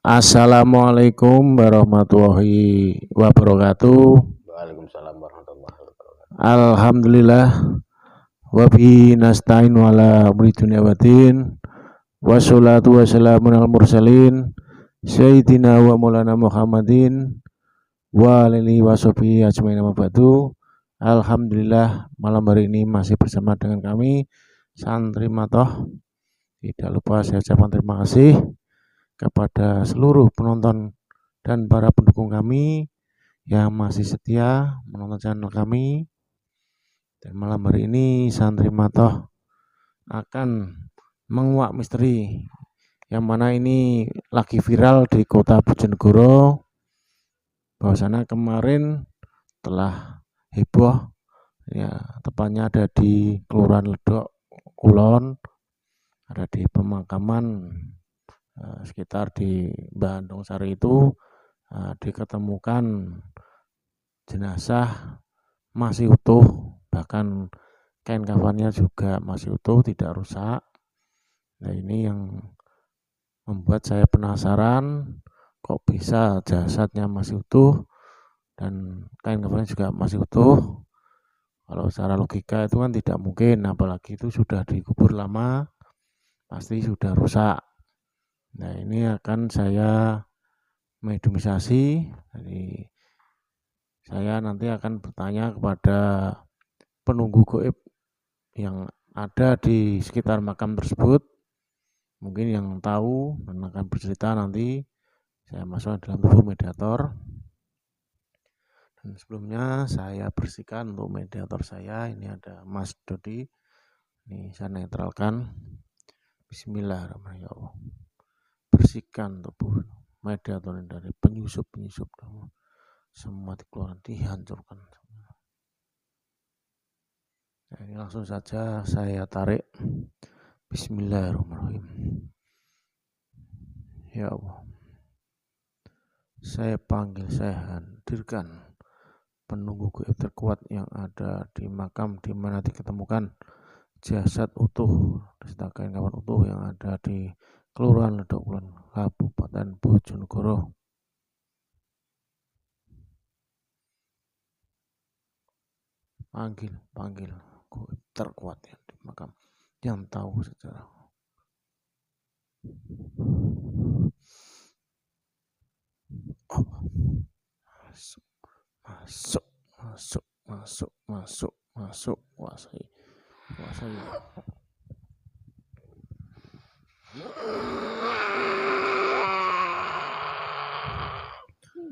Assalamualaikum warahmatullahi wabarakatuh. Waalaikumsalam warahmatullahi wabarakatuh. Alhamdulillah wa bihi nasta'in wala umri dunya waddin. Wassalatu wassalamu alal mursalin sayyidina wa maulana Muhammadin wa alihi washabihi ajmain amma ba'du. Alhamdulillah malam hari ini masih bersama dengan kami Santri Matoh. Tidak lupa saya ucapkan terima kasih kepada seluruh penonton dan para pendukung kami yang masih setia menonton channel kami. Dan malam hari ini Santri Matoh akan menguak misteri yang mana ini lagi viral di kota Bojonegoro, bahwasanya kemarin telah heboh, ya tepatnya ada di Kelurahan Ledok Kulon, ada di pemakaman sekitar di Bandung Sari itu diketemukan jenazah masih utuh, bahkan kain kafannya juga masih utuh, tidak rusak. Nah ini yang membuat saya penasaran, kok bisa jasadnya masih utuh dan kain kafannya juga masih utuh. Kalau secara logika itu kan tidak mungkin, apalagi itu sudah dikubur lama, pasti sudah rusak. Nah ini akan saya mediumisasi. Jadi saya nanti akan bertanya kepada penunggu gaib yang ada di sekitar makam tersebut, mungkin yang tahu dan akan bercerita. Nanti saya masuk dalam tubuh mediator, dan sebelumnya saya bersihkan untuk mediator saya. Ini ada Mas Dodi, ini saya netralkan. Bismillahirrahmanirrahim. Bersihkan tubuh mediator dari penyusup semua dikeluarkan, dihancurkan. Nah, ini langsung saja saya tarik. Bismillahirrahmanirrahim. Ya Allah, saya panggil, saya hadirkan penunggu gaib terkuat yang ada di makam di mana diketemukan jasad utuh beserta kain kafan utuh yang ada di Kelurahan Ledok Kulon, Kabupaten Bojonegoro. Panggil gaib terkuat yang di makam, yang tahu sejarah. Masuk, kuasai.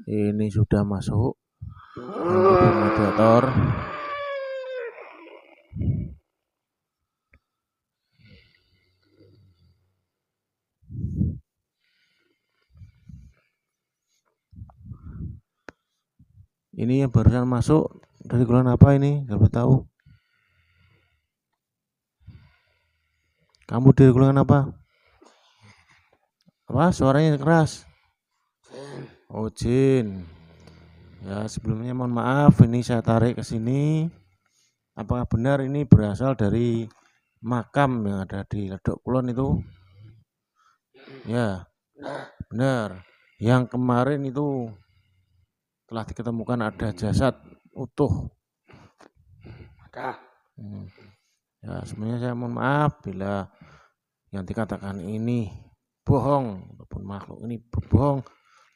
Ini sudah masuk mediator. Ini yang barusan masuk dari golongan apa ini? Gak tahu. Kamu dari golongan apa? Apa? Suaranya keras. Oh, jin. Ya, sebelumnya mohon maaf, ini saya tarik ke sini. Apakah benar ini berasal dari makam yang ada di Ledok Kulon itu? Ya, benar. Yang kemarin itu telah diketemukan ada jasad utuh. Ada. Ya, sebenarnya saya mohon maaf bila yang dikatakan ini bohong ataupun makhluk ini berbohong,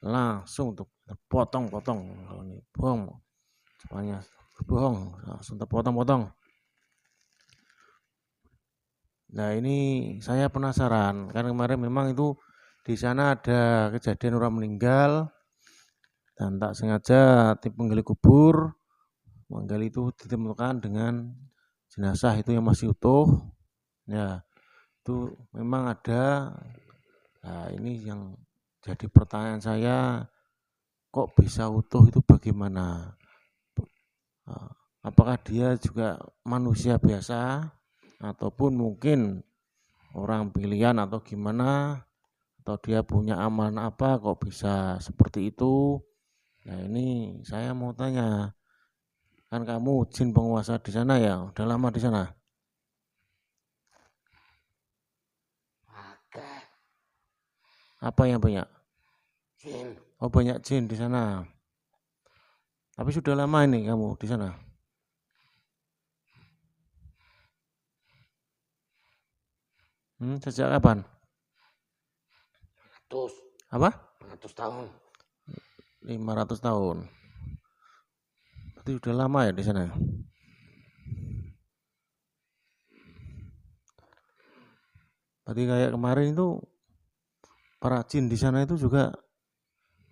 langsung untuk terpotong-potong. Kalau ini bohong, semuanya berbohong, langsung terpotong-potong. Nah ini saya penasaran karena kemarin memang itu di sana ada kejadian orang meninggal dan tak sengaja tim penggali kubur menggali itu ditemukan dengan jenazah itu yang masih utuh. Ya itu memang ada. Nah ini yang jadi pertanyaan saya, kok bisa utuh itu bagaimana? Apakah dia juga manusia biasa ataupun mungkin orang pilihan atau gimana, atau dia punya amalan apa kok bisa seperti itu? Nah ini saya mau tanya, kan kamu jin penguasa di sana ya, udah lama di sana? Apa yang banyak? Jin. Oh, banyak jin di sana. Tapi sudah lama ini kamu di sana? Sejak kapan? 100. Apa? 100 tahun. 500 tahun. Berarti sudah lama ya di sana? Berarti kayak kemarin itu para jin di sana itu juga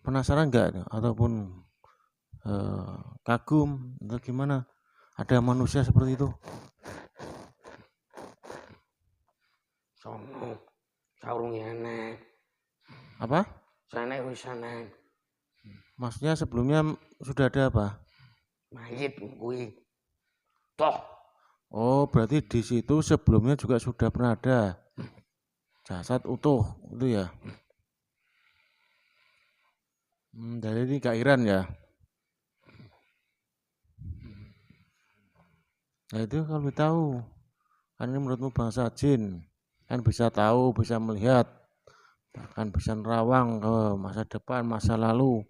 penasaran nggak ataupun kagum atau gimana? Ada manusia seperti itu? Sono. Saurunge aneh. Apa? Sana wis aneh. Maksudnya sebelumnya sudah ada apa? Mayit kuwi. Toh. Oh, berarti di situ sebelumnya juga sudah pernah ada jasad utuh itu ya? Jadi ini kairan ya? Nah itu kalau tahu, kan ini menurutmu bangsa jin, kan bisa tahu, bisa melihat, bahkan bisa nerawang ke masa depan, masa lalu.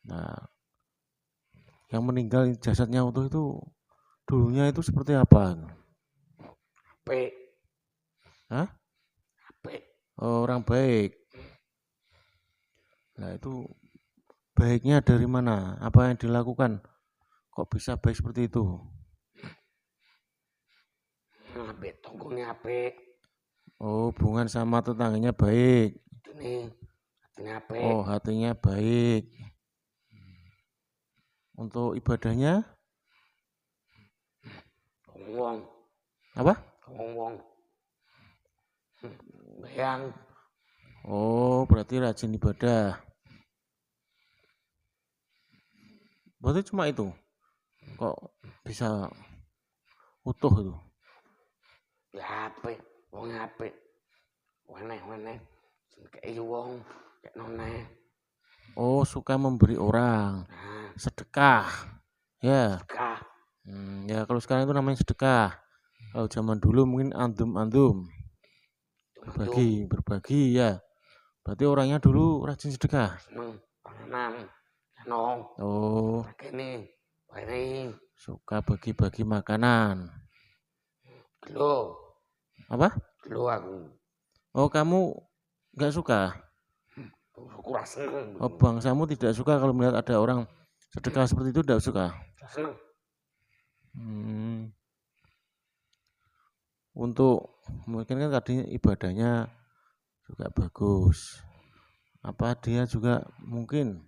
Nah, yang meninggal jasadnya utuh itu dulunya itu seperti apa? Apik. Hah? Apik. Oh, orang baik. Nah itu baiknya dari mana? Apa yang dilakukan? Kok bisa baik seperti itu? Apik. Tonggone apik. Oh, hubungan sama tetangganya baik. Atine apik. Oh, hatinya baik. Untuk ibadahnya Wong. apa? Wong. Bayang. Oh, berarti rajin ibadah. Berarti cuma itu. Kok bisa utuh itu? Ya apik. Wong apik. Waneh. Kei wong. Kek noneh. Oh, suka memberi orang. Nah. Sedekah. Ya. Sedekah. Ya kalau sekarang itu namanya sedekah. Kalau zaman dulu mungkin andum-andum. Berbagi ya. Berarti orangnya dulu rajin sedekah. Seneng panganan. Seneng. Oh, Kene. Wae. suka bagi-bagi makanan. Gelo. Apa? Gelo aku. Oh, kamu nggak suka? Aku ra seneng. Oh, bangsamu tidak suka kalau melihat ada orang sedekah seperti itu, tidak suka? Seneng. Untuk mungkin kan tadi ibadahnya juga bagus. Apa dia juga mungkin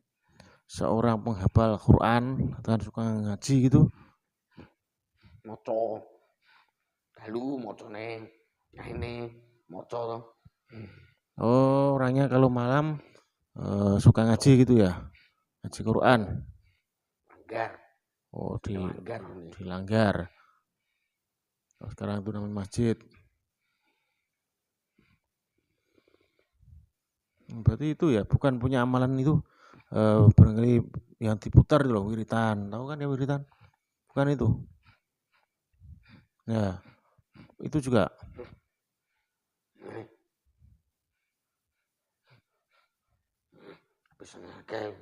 seorang penghafal Quran atau suka ngaji gitu? Maca. Dalu macane. Kaine maca to. Oh, orangnya kalau malam suka ngaji gitu ya? Ngaji Quran. Langgar. Oh, Langgar. dilanggar. Oh, sekarang itu namanya masjid. Berarti itu ya, bukan punya amalan itu barangkali yang diputar itu loh, wiritan. Tahu kan ya wiritan? Bukan itu. Ya, itu juga. Bisa ngake.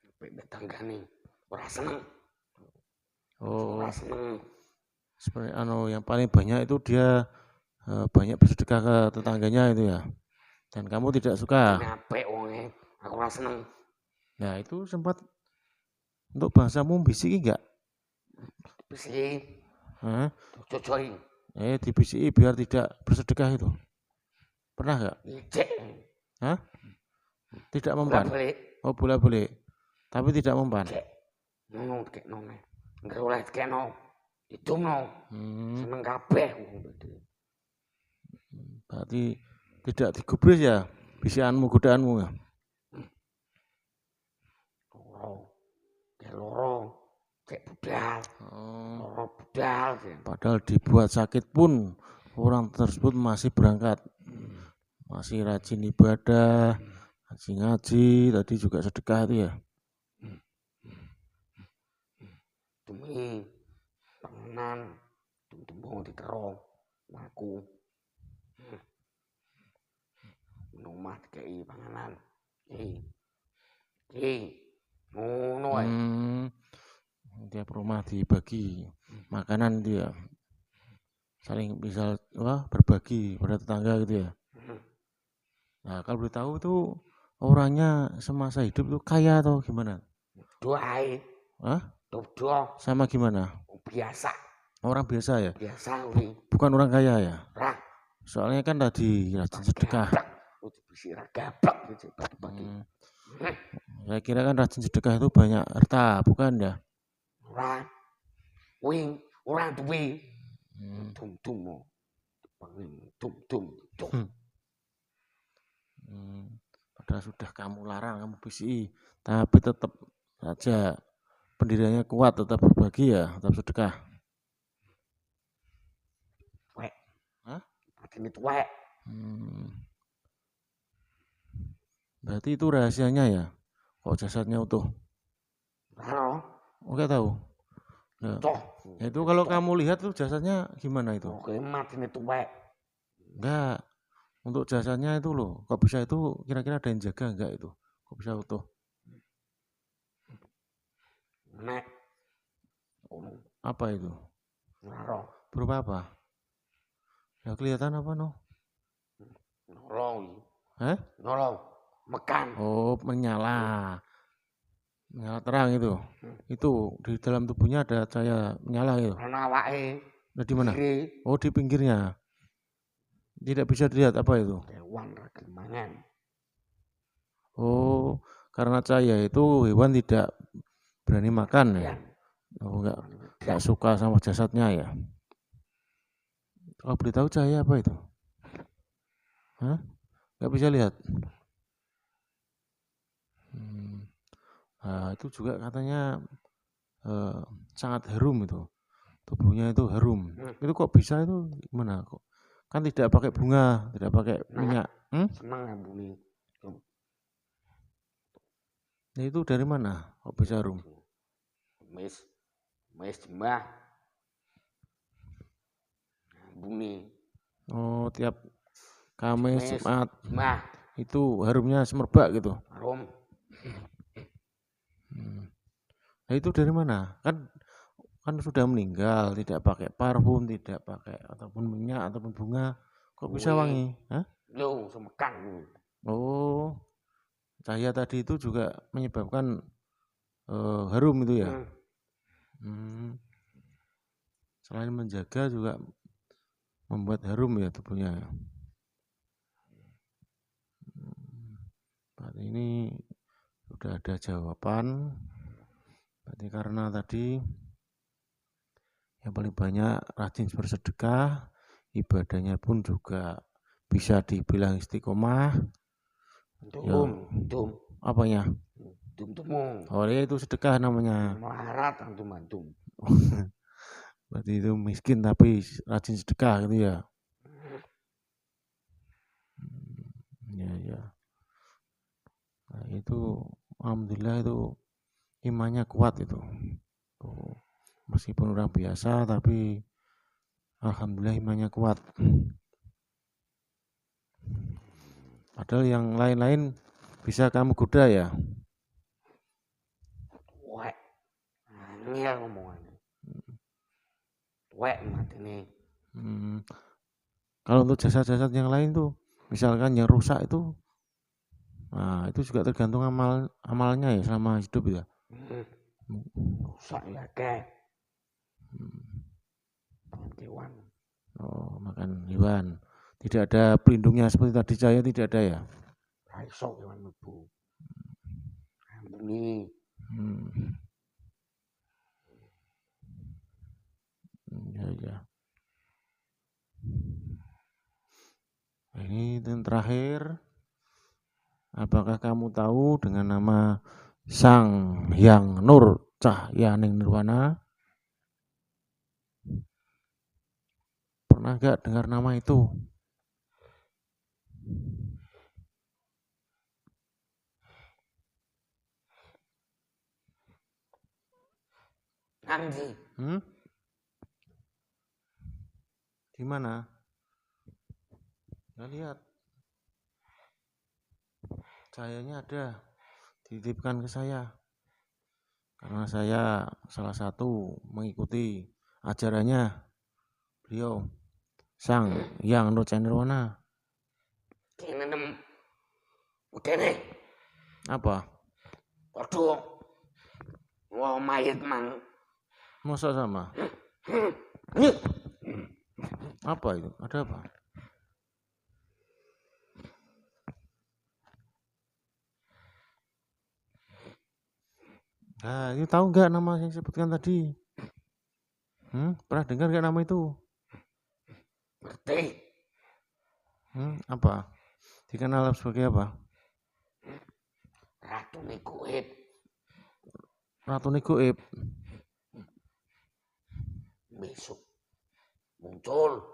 Sampai tanggane. Ora seneng. Oh, Ora seneng. sebenarnya yang paling banyak itu dia banyak bersedekah ke tetangganya itu ya. Dan kamu tidak suka. Ini apik wonge. Aku ora seneng. Nah, itu sempat untuk bangsamu bisiki enggak? Bisiki. Hah? Cocoi. Dibisiki biar tidak bersedekah itu. Pernah enggak? Ijek. Hah? Tidak mempan. Bolak-balik. Oh, bolak-balik. Tapi tidak mempan. Ijek. Ngono dikekno. Enggak oleh dikekno. Ditumno. Seneng kabeh. Berarti tidak digubris ya bisikanmu, godaanmu ya? Loro. Cek budal. Loro budal. Padahal dibuat sakit pun orang tersebut masih berangkat. Masih rajin ibadah, ngaji, tadi juga sedekah itu ya. Demi panganan, tembung diterong, aku. Nomah dikei panganan. Ngono ae. Tiap rumah dibagi makanan gitu ya. Saling bisa berbagi pada tetangga gitu ya. Nah, kalau boleh tahu tuh orangnya semasa hidup tuh kaya atau gimana? Doae. Hah? Dodo. Sama gimana? Biasa. Orang biasa ya? Biasa kuwi. Bukan orang kaya ya? Ra. Soalnya kan tadi rajin sedekah. Bisi ra gablek gitu bagi. Saya kira kan rajin sedekah itu banyak harta, bukan ya? Ora. Wing, ora duwe. Tum-tum. Tum-tum. Padahal sudah kamu larang, kamu bisi, tapi tetap saja pendiriannya kuat, tetap berbagi ya, tetap sedekah. Tuwek. Hah? Atine tuwek. Berarti itu rahasianya ya, kok jasadnya utuh? Ora. Oke tahu. Ya. Itu kalau kamu lihat tuh jasadnya gimana itu? Oke, matine tuwek. Enggak. Untuk jasadnya itu loh, kok bisa itu kira-kira ada yang jaga enggak itu? Kok bisa utuh? Nek. Apa itu? Ora. Berupa apa? Ya kelihatan apa no? Nolong. Hah? Nolong. Mekan. Oh, menyala. Menyala terang itu. Itu di dalam tubuhnya ada cahaya menyala itu. Ana awake. Nah, di mana? Oh, di pinggirnya. Tidak bisa dilihat apa itu? Hewan ra mangan. Oh, karena cahaya itu hewan tidak berani makan ya. Oh, enggak suka sama jasadnya ya. Kalau beritahu cahaya apa itu? Hah? Enggak bisa lihat. Nah, itu juga katanya sangat harum itu. Tubuhnya itu harum. Itu kok bisa itu gimana kok? Kan tidak pakai bunga, tidak pakai minyak. Seneng ambune. Nah, itu dari mana kok bisa harum? Mes jembah. Ambune. Oh, tiap Kamis, Jumat. Jembah. Itu harumnya semerbak gitu. Harum. Nah, itu dari mana? Kan sudah meninggal, tidak pakai parfum, tidak pakai ataupun minyak ataupun bunga, kok bisa wangi? Hah? Lho, semekan. Oh, cahaya tadi itu juga menyebabkan harum itu ya. Selain menjaga juga membuat harum ya tubuhnya. Berarti ini sudah ada jawaban. Berarti karena tadi yang paling banyak rajin bersedekah, ibadahnya pun juga bisa dibilang istiqomah. Dum. Apanya? Dum. Oh ya itu sedekah namanya. Melarat antum. Berarti itu miskin tapi rajin sedekah gitu ya. Ya. Nah, itu alhamdulillah itu imannya kuat itu. Meskipun orang biasa tapi alhamdulillah imannya kuat. Padahal yang lain-lain bisa kamu goda ya. Wek. Angel ngomongannya. Wek matine. Kalau untuk jasad-jasad yang lain tuh, misalkan yang rusak itu, nah itu juga tergantung amalnya ya selama hidup ya. Rusak ya ke. Hewan. Oh, makan hewan. Tidak ada pelindungnya seperti tadi cahaya tidak ada ya. Raiso hewan mlebu. Ambune. Ya. Ini yang terakhir. Apakah kamu tahu dengan nama Sang Hyang Nur Cahyaning Nirwana? Pernah gak dengar nama itu? Nanti. Di mana? Nggak lihat. Cahayanya ada, dititipkan ke saya. Karena saya salah satu mengikuti ajarannya beliau, Sang Yang Nurjanirwana. Kene nem udene. Apa? Waduh. Wah mayat mang. Masa sama? Apa itu? Ada apa? Nah, ini tahu nggak nama yang sebutkan tadi? Pernah dengar nggak nama itu? Ngerti. Apa? Dikenal sebagai apa? Ratu Nikuib. Ratu Nikuib. Besok muncul.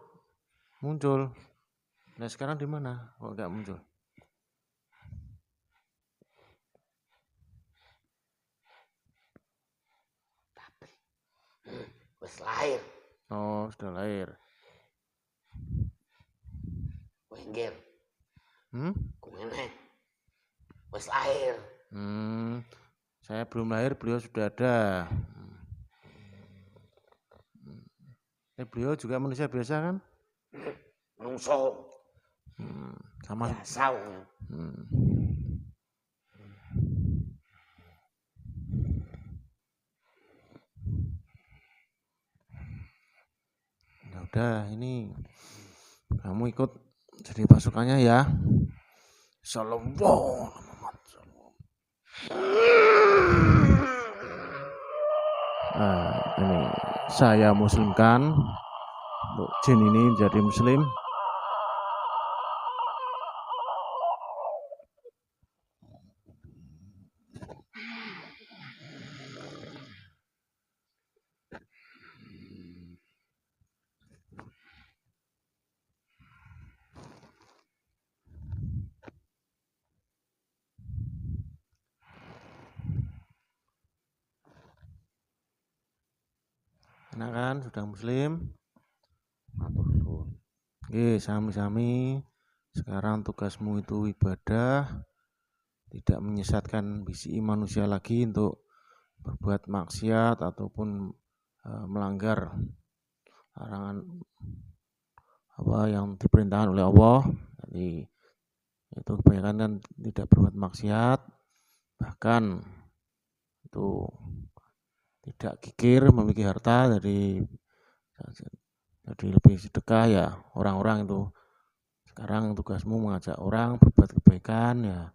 Nah sekarang di mana? Kok nggak muncul? Tapi wis lahir. Oh, sudah lahir. Wenggir. Kemana? Wis lahir. Saya belum lahir, beliau sudah ada. Beliau juga manusia biasa kan? Menungso. Sama. Biasa. Ya udah, ini kamu ikut jadi pasukannya ya. Sallallahu. Nah, ini saya muslimkan untuk jin ini menjadi muslim. Enak kan, sudah muslim. Oke, sami-sami. Sekarang tugasmu itu ibadah, tidak menyesatkan bisi manusia lagi untuk berbuat maksiat ataupun melanggar larangan apa yang diperintahkan oleh Allah. Jadi itu kebanyakan kan tidak berbuat maksiat, bahkan itu tidak kikir memiliki harta, jadi lebih sedekah ya orang-orang itu. Sekarang tugasmu mengajak orang berbuat kebaikan ya.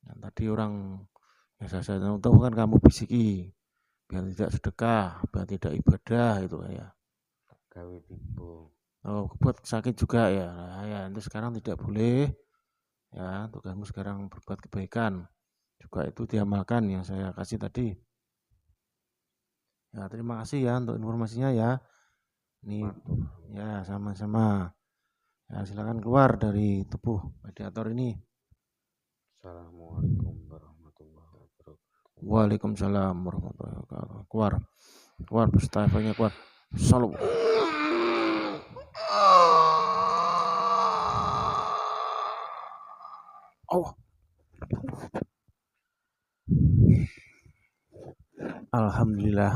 Yang tadi orang biasa saja untuk kan kamu bisiki biar tidak sedekah, biar tidak ibadah itu ya. Gawe tipu. Oh, buat sakit juga ya. Nah, ya itu sekarang tidak boleh. Ya, tugasmu sekarang berbuat kebaikan. Juga itu diamalkan yang saya kasih tadi. Ya, terima kasih ya untuk informasinya ya. Ini ya sama-sama. Ya, silakan keluar dari tubuh mediator ini. Assalamualaikum warahmatullahi wabarakatuh. Waalaikumsalam warahmatullahi wabarakatuh. Keluar Mustafanya keluar. Salam. Oh. Alhamdulillah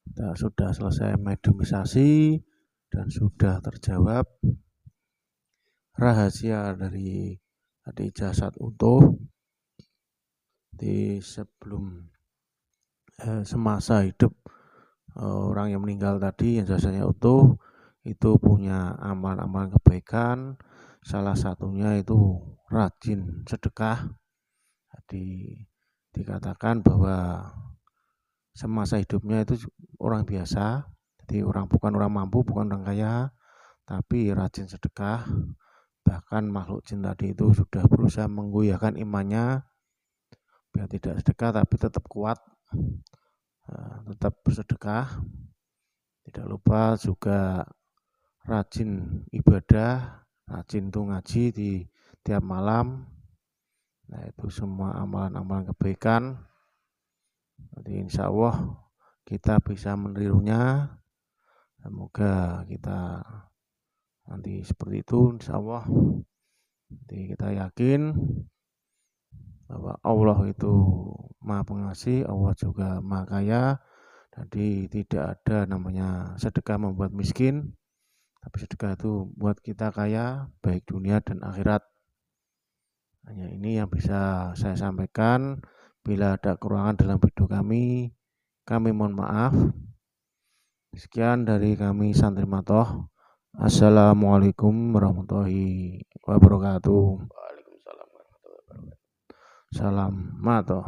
kita sudah selesai mediumisasi dan sudah terjawab rahasia dari tadi jasad utuh di sebelum semasa hidup orang yang meninggal tadi yang jasadnya utuh itu punya amalan-amalan kebaikan, salah satunya itu rajin sedekah. Jadi dikatakan bahwa semasa hidupnya itu orang biasa, jadi bukan orang mampu, bukan orang kaya, tapi rajin sedekah. Bahkan makhluk jin tadi itu sudah berusaha menggoyahkan imannya biar tidak sedekah tapi tetap kuat, tetap bersedekah. Tidak lupa juga rajin ibadah, rajin tuh ngaji di tiap malam. Nah itu semua amalan-amalan kebaikan. Jadi insya Allah kita bisa menirunya. Semoga kita nanti seperti itu insya Allah. Jadi kita yakin bahwa Allah itu Maha Pengasih, Allah juga Maha Kaya. Jadi tidak ada namanya sedekah membuat miskin, tapi sedekah itu buat kita kaya baik dunia dan akhirat. Hanya ini yang bisa saya sampaikan. Bila ada kekurangan dalam video kami mohon maaf. Sekian dari kami Santri Matoh. Assalamualaikum warahmatullahi wabarakatuh. Waalaikumsalam warahmatullahi wabarakatuh. Salam Matoh.